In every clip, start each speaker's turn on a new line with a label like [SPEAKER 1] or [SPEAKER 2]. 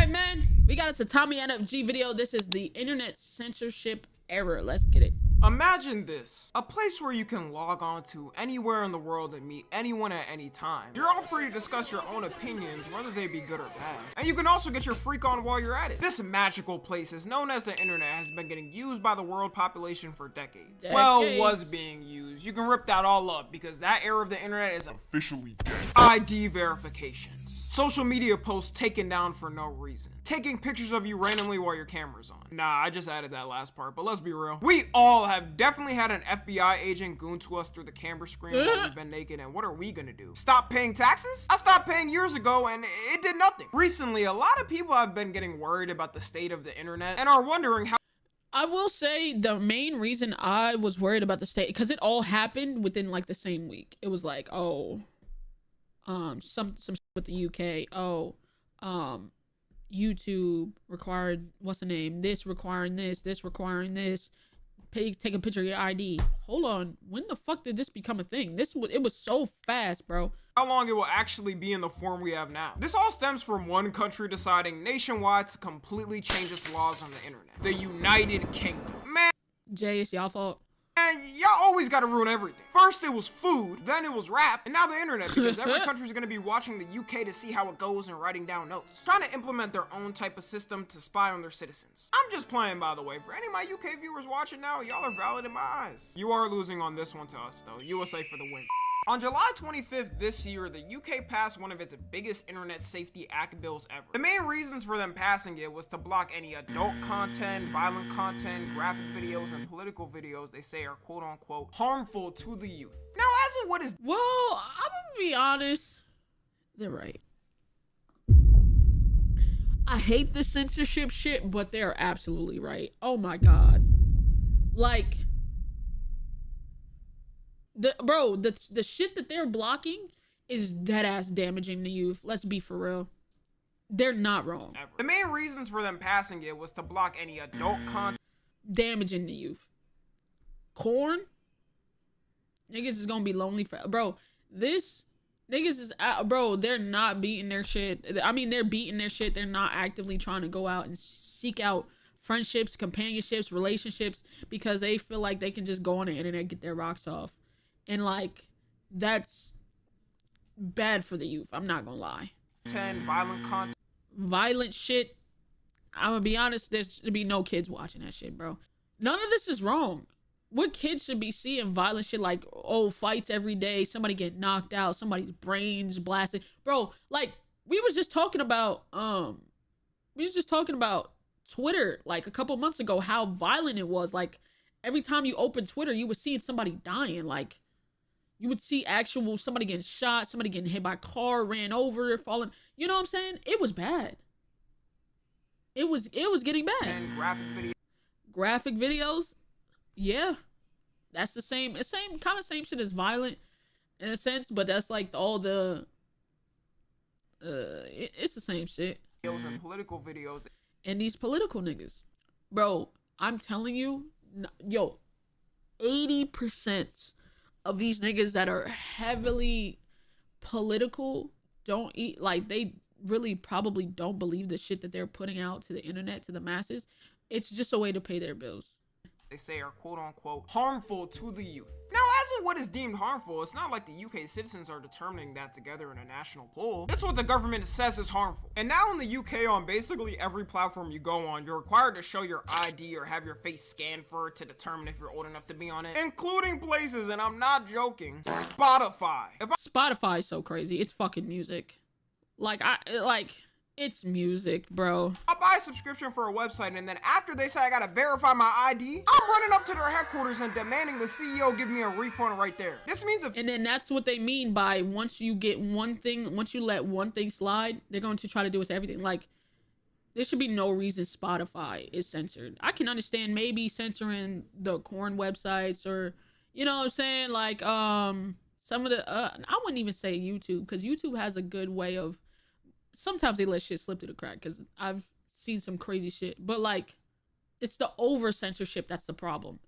[SPEAKER 1] right, man. We got us a Tommy NFG video. This is the internet censorship error. Let's get it.
[SPEAKER 2] Imagine this, a place where you can log on to anywhere in the world and meet anyone at any time. You're all free to discuss your own opinions, whether they be good or bad. And you can also get your freak on while you're at it. This magical place is known as the internet has been getting used by the world population for decades. Well, was being used. You can rip that all up because that era of the internet is officially dead. ID verifications. Social media posts taken down for no reason. Taking pictures of you randomly while your camera's on. Nah, I just added that last part, but let's be real. We all have definitely had an FBI agent goon to us through the camera screen while we've been naked, and what are we gonna do? Stop paying taxes? I stopped paying years ago and it did nothing. Recently, a lot of people have been getting worried about the state of the internet and are wondering how—
[SPEAKER 1] I will say the main reason I was worried about the state, because it all happened within like the same week. It was like, oh, some shit with the UK. Oh, YouTube required what's the name? This requiring this requiring this. Take a picture of your ID. Hold on, when the fuck did this become a thing? It was so fast, bro.
[SPEAKER 2] How long it will actually be in the form we have now. This all stems from one country deciding nationwide to completely change its laws on the internet. The United Kingdom. Man,
[SPEAKER 1] Jay, it's y'all fault.
[SPEAKER 2] and y'all always gotta ruin everything. First it was food, then it was rap, and now the internet, because every country's gonna be watching the UK to see how it goes and writing down notes. Trying to implement their own type of system to spy on their citizens. I'm just playing, by the way. For any of my UK viewers watching now, y'all are valid in my eyes. You are losing on this one to us though. USA for the win. On July 25th this year, the UK passed one of its biggest internet safety act bills ever. The main reasons for them passing it was to block any adult content, violent content, graphic videos, and political videos they say are quote-unquote harmful to the youth. Now, as of what is—
[SPEAKER 1] Well, I'm gonna be honest. They're right. I hate the censorship shit, but they're absolutely right. Oh my god. Like, the shit that they're blocking is dead ass damaging the youth. Let's be for real. They're not wrong.
[SPEAKER 2] Ever. The main reasons for them passing it was to block any adult content
[SPEAKER 1] damaging the youth. Corn? Niggas is gonna be lonely for— bro, this niggas is bro, they're not beating their shit. I mean, they're beating their shit. They're not actively trying to go out and seek out friendships, companionships, relationships, because they feel like they can just go on the internet and get their rocks off. And like, that's bad for the youth. I'm not gonna lie. Violent shit. I'm gonna be honest, there should be no kids watching that shit, bro. None of this is wrong. What kids should be seeing violent shit like, oh, fights every day, somebody get knocked out, somebody's brains blasted. Bro, like, we was just talking about Twitter like a couple months ago, how violent it was. Like, every time you open Twitter, you would see somebody dying. Like, you would see actual somebody getting shot, somebody getting hit by a car, ran over, falling. You know what I'm saying? It was bad. It was getting bad.
[SPEAKER 2] And
[SPEAKER 1] graphic videos, yeah, that's the same kind of shit as violent in a sense, but that's like all the it's the same shit.
[SPEAKER 2] And political videos.
[SPEAKER 1] And these political niggas, bro, I'm telling you, yo, 80% of these niggas that are heavily political don't eat, like, they really probably don't believe the shit that they're putting out to the internet, to the masses. It's just a way to pay their bills.
[SPEAKER 2] They say are quote-unquote harmful to the youth. Now, as of what is deemed harmful, it's not like the UK citizens are determining that together in a national poll. It's what the government says is harmful. And now in the UK, on basically every platform you go on, you're required to show your ID or have your face scanned for it to determine if you're old enough to be on it. Including places, and I'm not joking, Spotify.
[SPEAKER 1] Spotify is so crazy. It's fucking music. It's music, bro.
[SPEAKER 2] I buy a subscription for a website, and then after they say I gotta verify my ID, I'm running up to their headquarters and demanding the CEO give me a refund right there. This means
[SPEAKER 1] and then that's what they mean by once you let one thing slide, they're going to try to do it to everything. Like, there should be no reason Spotify is censored. I can understand maybe censoring the corn websites, or, you know what I'm saying? Like, some of the, I wouldn't even say YouTube, because YouTube has a good way of— sometimes they let shit slip through the crack, because I've seen some crazy shit. But, like, it's the over censorship that's the problem.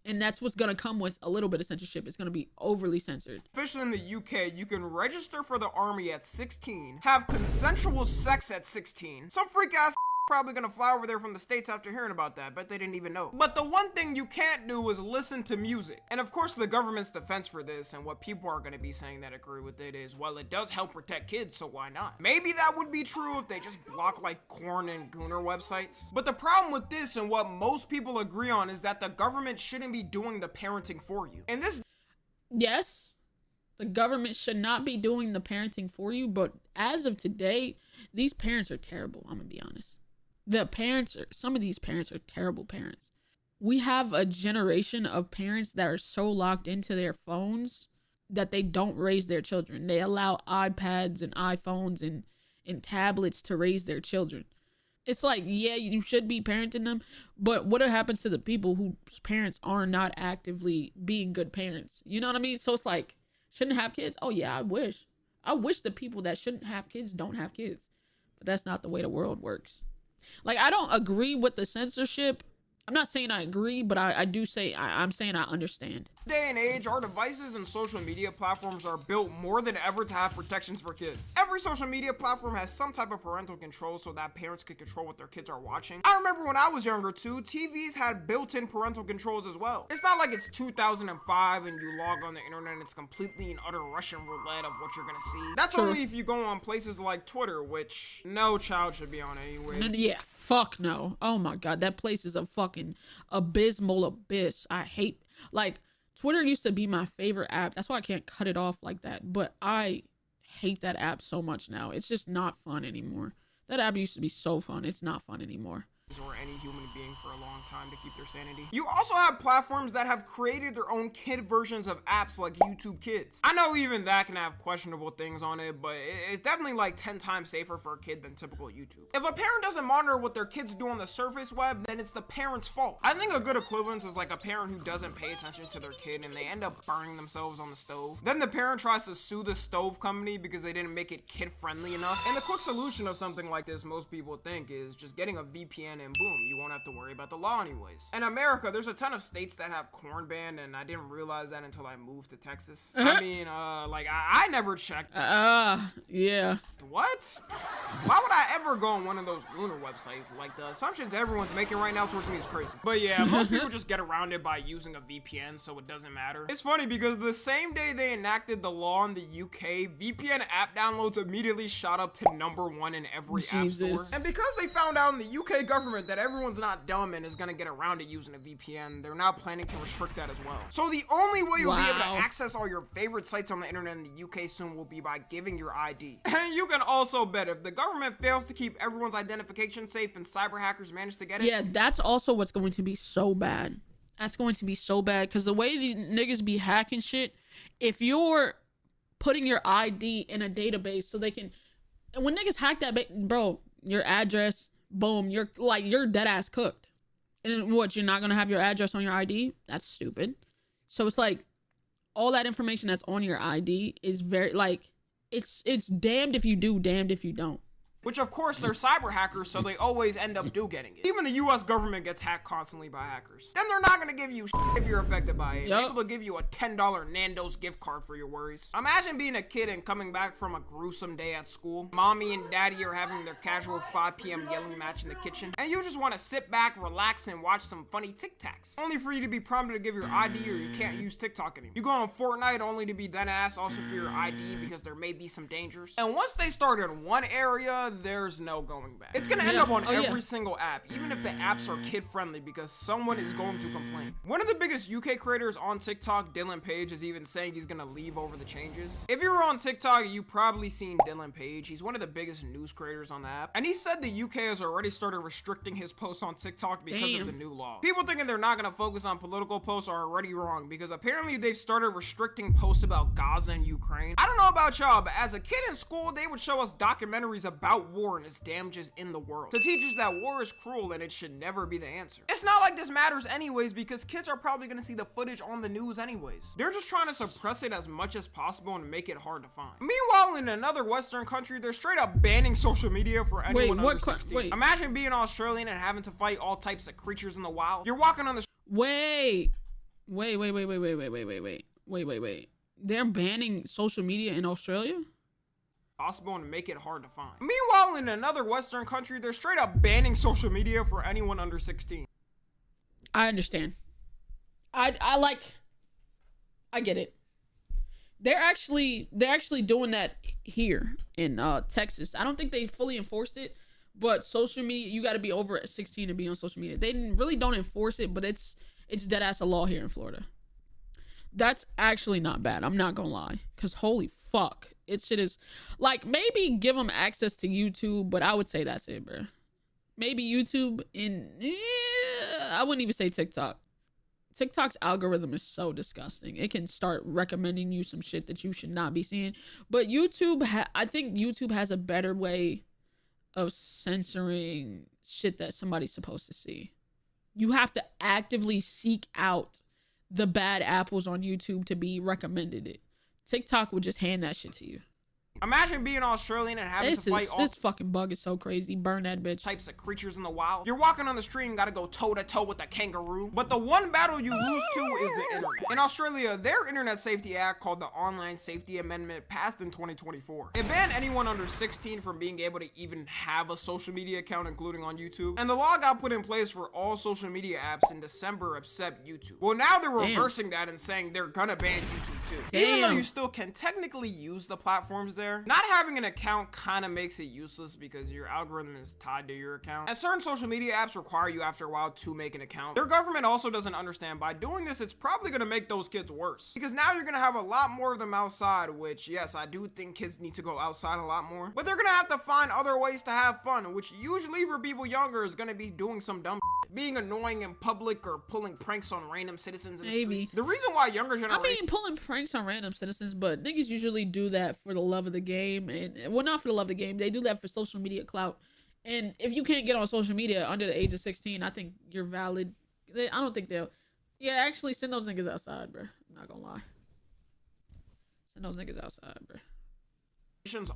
[SPEAKER 1] And that's what's gonna come with a little bit of censorship. It's gonna be overly censored.
[SPEAKER 2] Officially in the UK, you can register for the army at 16, have consensual sex at 16. Some freak ass probably gonna fly over there from the States after hearing about that. Bet they didn't even know. But the one thing you can't do is listen to music. And of course, the government's defense for this and what people are gonna be saying that agree with it is, well, it does help protect kids, so why not? Maybe that would be true if they just block like corn and gooner websites. But the problem with this and what most people agree on is that the government shouldn't be doing the parenting for you. And this,
[SPEAKER 1] yes, the government should not be doing the parenting for you, but as of today, these parents are terrible. I'm gonna be honest. Some of these parents are terrible parents. We have a generation of parents that are so locked into their phones that they don't raise their children. They allow iPads and iPhones and tablets to raise their children. It's like, yeah, you should be parenting them, but what happens to the people whose parents are not actively being good parents? You know what I mean? So it's like, shouldn't have kids? Oh yeah, I wish. I wish the people that shouldn't have kids don't have kids. But that's not the way the world works. Like, I don't agree with the censorship. I'm not saying I agree, but I do say, I'm saying I understand.
[SPEAKER 2] Day and age, our devices and social media platforms are built more than ever to have protections for kids. Every social media platform has some type of parental control so that parents can control what their kids are watching. I remember when I was younger too, TVs had built-in parental controls as well. It's not like it's 2005 and you log on the internet and it's completely and utter Russian roulette of what you're gonna see. That's only if you go on places like Twitter, which no child should be on anyway.
[SPEAKER 1] Yeah, fuck no. Oh my god, that place is a fucking abysmal abyss. I hate, like, Twitter used to be my favorite app. That's why I can't cut it off like that. But I hate that app so much now. It's just not fun anymore. That app used to be so fun. It's not fun anymore.
[SPEAKER 2] Or any human being for a long time to keep their sanity. You also have platforms that have created their own kid versions of apps like YouTube Kids. I know even that can have questionable things on it, but it's definitely like 10 times safer for a kid than typical YouTube. If a parent doesn't monitor what their kids do on the surface web, then it's the parent's fault. I think a good equivalence is like a parent who doesn't pay attention to their kid and they end up burning themselves on the stove. Then the parent tries to sue the stove company because they didn't make it kid friendly enough. And the quick solution of something like this, most people think, is just getting a VPN and boom, you won't have to worry about the law anyways. In America, there's a ton of states that have corn ban, and I didn't realize that until I moved to Texas. I mean, like, I never checked.
[SPEAKER 1] Yeah.
[SPEAKER 2] What? Why would I ever go on one of those Gooner websites? Like, the assumptions everyone's making right now towards me is crazy. But yeah, most people just get around it by using a VPN, so it doesn't matter. It's funny because the same day they enacted the law in the UK, VPN app downloads immediately shot up to #1 in every app store. And because they found out in the UK government that everyone's not dumb and is gonna get around it using a VPN, they're now planning to restrict that as well. So the only way you'll be able to access all your favorite sites on the internet in the UK soon will be by giving your ID. And you can also bet if the government fails to keep everyone's identification safe and cyber hackers manage to get it.
[SPEAKER 1] Yeah, that's also what's going to be so bad. That's going to be so bad because the way these niggas be hacking shit, if you're putting your ID in a database so they can, and when niggas hack that, bro, your address, boom, you're dead ass cooked. And what, you're not gonna have your address on your ID? That's stupid. So it's like all that information that's on your ID is very, like, it's damned if you do, damned if you don't.
[SPEAKER 2] Which of course they're cyber hackers, so they always end up getting it. Even the US government gets hacked constantly by hackers. Then they're not gonna give you shit if you're affected by it. They're able to give you a $10 Nando's gift card for your worries. Imagine being a kid and coming back from a gruesome day at school. Mommy and daddy are having their casual 5 p.m. yelling match in the kitchen. And you just wanna sit back, relax, and watch some funny TikToks. Only for you to be prompted to give your ID or you can't use TikTok anymore. You go on Fortnite only to be then asked also for your ID because there may be some dangers. And once they start in one area, there's no going back. It's gonna end up on every single app, even if the apps are kid-friendly, because someone is going to complain. One of the biggest UK creators on TikTok, Dylan Page, is even saying he's gonna leave over the changes. If you were on TikTok, you've probably seen Dylan Page. He's one of the biggest news creators on the app, and he said the UK has already started restricting his posts on TikTok because of the new law. People thinking they're not gonna focus on political posts are already wrong, because apparently they've started restricting posts about Gaza and Ukraine. I don't know about y'all, but as a kid in school, they would show us documentaries about war and its damages in the world to teach us that war is cruel and it should never be the answer. It's not like this matters anyways, because kids are probably gonna see the footage on the news anyways. They're just trying to suppress it as much as possible and make it hard to find. Meanwhile, in another Western country, they're straight up banning social media for anyone under 16. Imagine being Australian and having to fight all types of creatures in the wild. You're walking on the
[SPEAKER 1] Wait. They're banning social media in Australia?
[SPEAKER 2] Possible and make it hard to find. Meanwhile, in another Western country, they're straight up banning social media for anyone under 16.
[SPEAKER 1] I understand. I get it. They're actually doing that here in Texas. I don't think they fully enforced it, but social media, you got to be over 16 to be on social media. They really don't enforce it, but it's dead ass a law here in Florida. That's actually not bad. I'm not gonna lie, cause holy fuck, it shit is like, maybe give them access to YouTube, but I would say that's it, bro. Maybe YouTube I wouldn't even say TikTok. TikTok's algorithm is so disgusting. It can start recommending you some shit that you should not be seeing. But YouTube, I think YouTube has a better way of censoring shit that somebody's supposed to see. You have to actively seek out the bad apples on YouTube to be recommended it. TikTok would just hand that shit to you.
[SPEAKER 2] Imagine being Australian and having to fight all
[SPEAKER 1] this fucking bug is so crazy. Burn that bitch.
[SPEAKER 2] types of creatures in the wild. You're walking on the street and gotta go toe to toe with a kangaroo. But the one battle you lose to is the internet. In Australia, their Internet Safety Act, called the Online Safety Amendment, passed in 2024. It banned anyone under 16 from being able to even have a social media account, including on YouTube. And the law got put in place for all social media apps in December except YouTube. Well, now they're reversing that and saying they're gonna ban YouTube too. Even though you still can technically use the platforms there, not having an account kind of makes it useless because your algorithm is tied to your account. And certain social media apps require you after a while to make an account. Their government also doesn't understand by doing this, it's probably gonna make those kids worse. Because now you're gonna have a lot more of them outside, which yes, I do think kids need to go outside a lot more. But they're gonna have to find other ways to have fun, which usually for people younger is gonna be doing some dumb shit. Being annoying in public or pulling pranks on random citizens in the streets. The reason why younger generation...
[SPEAKER 1] I mean, pulling pranks on random citizens, but niggas usually do that for the love of the game. And well, not for the love of the game, they do that for social media clout. And if you can't get on social media under the age of 16, I think you're valid. I don't think they'll... Yeah, actually, send those niggas outside, bro. I'm not gonna lie. Send those niggas outside, bro.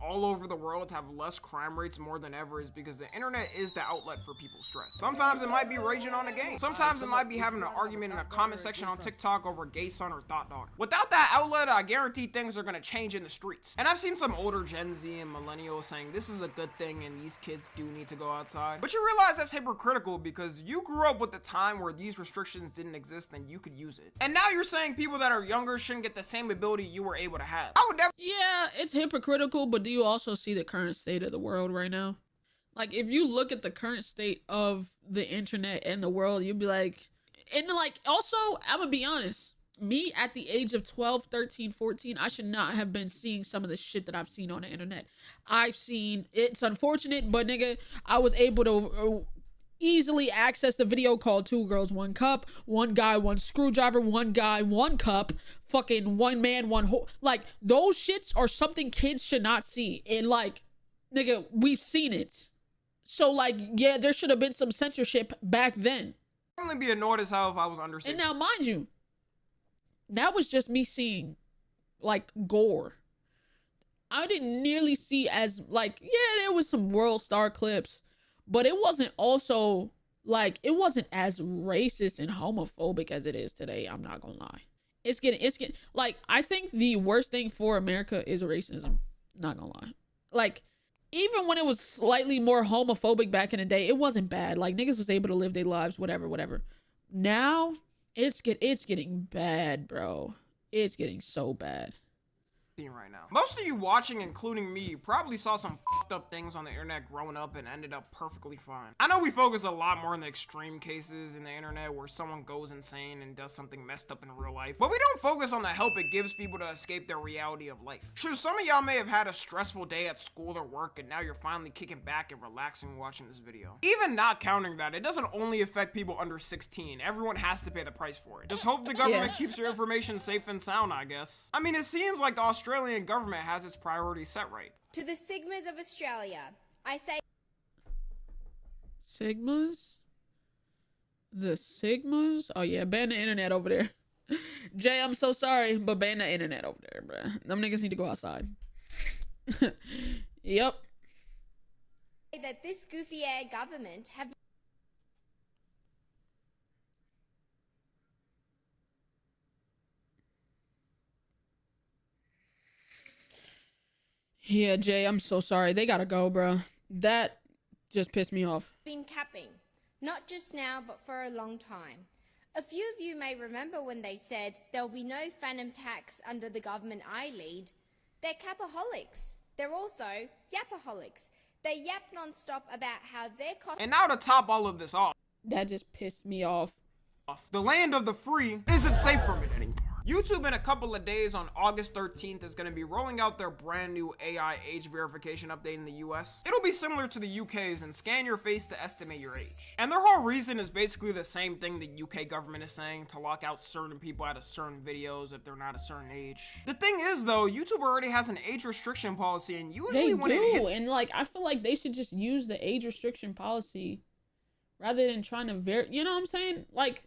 [SPEAKER 2] All over the world have less crime rates more than ever is because the internet is the outlet for people's stress. Sometimes it might be raging on a game. Sometimes it might be having an argument in a comment section on TikTok over gay son or thought daughter. Without that outlet, I guarantee things are gonna change in the streets. And I've seen some older Gen Z and millennials saying this is a good thing and these kids do need to go outside. But you realize that's hypocritical because you grew up with the time where these restrictions didn't exist and you could use it. And now you're saying people that are younger shouldn't get the same ability you were able to have. I would never...
[SPEAKER 1] Yeah, it's hypocritical, but do you also see the current state of the world right now? Like, if you look at the current state of the internet and the world, you'll be like, and like, also, I'm gonna be honest, me at the age of 12, 13, 14, I should not have been seeing some of the shit that I've seen on the internet. I've seen, it's unfortunate, but nigga, I was able to easily access the video called Two Girls, One Cup, One Guy, One Screwdriver, One Guy, One Cup, fucking One Man, One Hole. Like, those shits are something kids should not see. And like, nigga, we've seen it. So like, yeah, there should have been some censorship back then.
[SPEAKER 2] I'd only be annoyed as hell if I was under 16.
[SPEAKER 1] And now, mind you, that was just me seeing like gore. I didn't nearly see as like, yeah, there was some world star clips, but it wasn't also like, it wasn't as racist and homophobic as it is today. I'm not gonna lie. It's getting like, I think the worst thing for America is racism. Not gonna lie. Like, even when it was slightly more homophobic back in the day, it wasn't bad. Like, niggas was able to live their lives, whatever. Now, it's getting bad, bro. It's getting so bad.
[SPEAKER 2] Right now. Most of you watching, including me, probably saw some fucked up things on the internet growing up and ended up perfectly fine. I know we focus a lot more on the extreme cases in the internet where someone goes insane and does something messed up in real life, but we don't focus on the help it gives people to escape their reality of life. Sure, some of y'all may have had a stressful day at school or work and now you're finally kicking back and relaxing watching this video. Even not counting that, it doesn't only affect people under 16. Everyone has to pay the price for it. Just hope the government keeps your information safe and sound, I guess. I mean, it seems like the Australian government has its priorities set right.
[SPEAKER 3] To the Sigmas of Australia, I say...
[SPEAKER 1] Sigmas? The Sigmas? Oh yeah, ban the internet over there. Jay, I'm so sorry, but ban the internet over there, bruh. Them niggas need to go outside. Yep.
[SPEAKER 3] That this goofy air government have...
[SPEAKER 1] Yeah, Jay, I'm so sorry. They gotta go, bro. That just pissed me off.
[SPEAKER 3] Been capping, not just now, but for a long time. A few of you may remember when they said there'll be no phantom tax under the government I lead. They're capaholics. They're also yapaholics. They yap non-stop about how their cost.
[SPEAKER 2] And now to top all of this off,
[SPEAKER 1] That just pissed me off.
[SPEAKER 2] the land of the free isn't safe from it anymore. YouTube in a couple of days on August 13th is going to be rolling out their brand new AI age verification update in the US. It'll be similar to the UK's and scan your face to estimate your age. And their whole reason is basically the same thing the UK government is saying, to lock out certain people out of certain videos if they're not a certain age. The thing is though, YouTube already has an age restriction policy, and usually when it hits,
[SPEAKER 1] and like I feel like they should just use the age restriction policy rather than trying to you know what I'm saying? Like,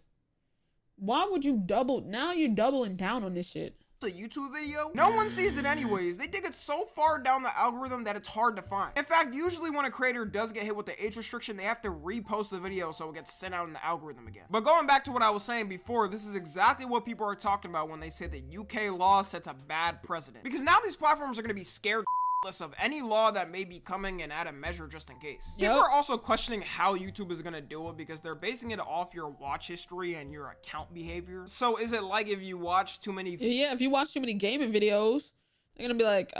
[SPEAKER 1] why would you now you're doubling down on this shit.
[SPEAKER 2] a YouTube video, no one sees it anyways. They dig it so far down the algorithm that it's hard to find. In fact, usually when a creator does get hit with the age restriction, they have to repost the video so it gets sent out in the algorithm again. But going back to what I was saying before, this is exactly what people are talking about when they say that UK law sets a bad precedent. Because now these platforms are going to be scared of any law that may be coming and add a measure just in case.
[SPEAKER 1] Yep.
[SPEAKER 2] People are also questioning how YouTube is gonna do it because they're basing it off your watch history and your account behavior. So is it like if you watch too many
[SPEAKER 1] Yeah, if you watch too many gaming videos, they're gonna be like,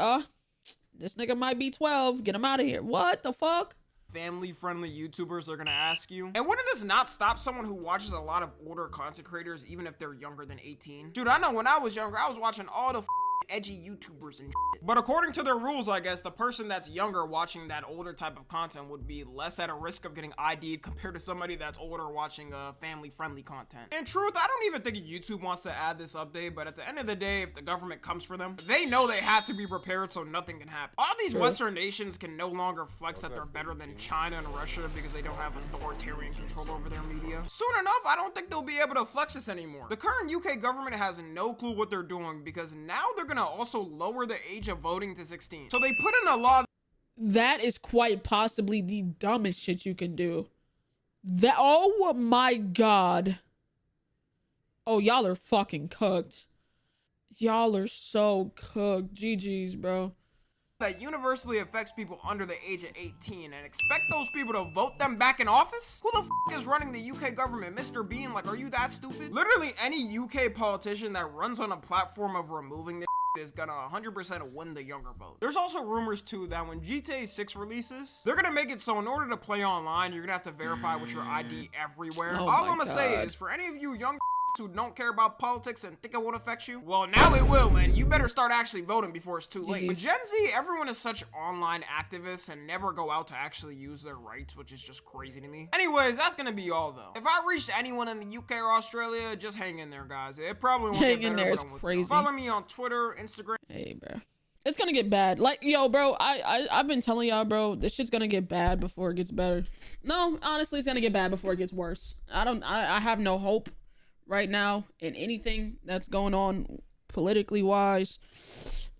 [SPEAKER 1] this nigga might be 12, get him out of here. What the fuck?
[SPEAKER 2] family-friendly YouTubers are gonna ask you? And wouldn't this not stop someone who watches a lot of older content creators even if they're younger than 18? Dude, I know when I was younger, I was watching all the edgy YouTubers and shit. But according to their rules, I guess, the person that's younger watching that older type of content would be less at a risk of getting ID'd compared to somebody that's older watching family-friendly content. In truth, I don't even think YouTube wants to add this update, but at the end of the day, if the government comes for them, they know they have to be prepared so nothing can happen. All these Western nations can no longer flex that they're better than China and Russia because they don't have authoritarian control over their media. Soon enough, I don't think they'll be able to flex this anymore. The current UK government has no clue what they're doing because now they're gonna also lower the age of voting to 16. So they put in a law
[SPEAKER 1] That is quite possibly the dumbest shit you can do. Oh my god. Oh, y'all are fucking cooked. Y'all are so cooked. GG's, bro.
[SPEAKER 2] that universally affects people under the age of 18 and expect those people to vote them back in office? Who the f is running the UK government? Mr. Bean? Like, are you that stupid? Literally any UK politician that runs on a platform of removing this is gonna 100% win the younger vote. There's also rumors too that when GTA 6 releases, they're gonna make it so in order to play online, you're gonna have to verify with your ID everywhere.
[SPEAKER 1] Oh
[SPEAKER 2] All
[SPEAKER 1] my
[SPEAKER 2] I'm gonna say
[SPEAKER 1] God.
[SPEAKER 2] is, for any of you young who don't care about politics and think it won't affect you, well, now it will, and you better start actually voting before it's too late.
[SPEAKER 1] Jeez.
[SPEAKER 2] With Gen Z, everyone is such online activists and never go out to actually use their rights, which is just crazy to me. Anyways, that's gonna be all though. If I reached anyone in the UK or Australia, just hang in there, guys. It probably won't
[SPEAKER 1] Hang
[SPEAKER 2] get
[SPEAKER 1] in
[SPEAKER 2] better,
[SPEAKER 1] there,
[SPEAKER 2] but
[SPEAKER 1] it's
[SPEAKER 2] I'm with
[SPEAKER 1] crazy.
[SPEAKER 2] you. Follow me on Twitter, Instagram.
[SPEAKER 1] Hey, bro. It's gonna get bad. Like, yo, bro, I've been telling y'all, bro, this shit's gonna get bad before it gets better. No, honestly, it's gonna get bad before it gets worse. I have no hope right now in anything that's going on politically wise.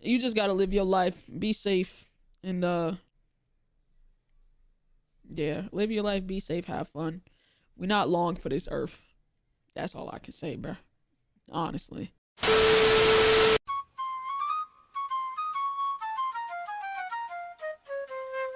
[SPEAKER 1] You just gotta live your life, be safe, and yeah, live your life, be safe, have fun. We're not long for this earth. That's all I can say, bro. Honestly.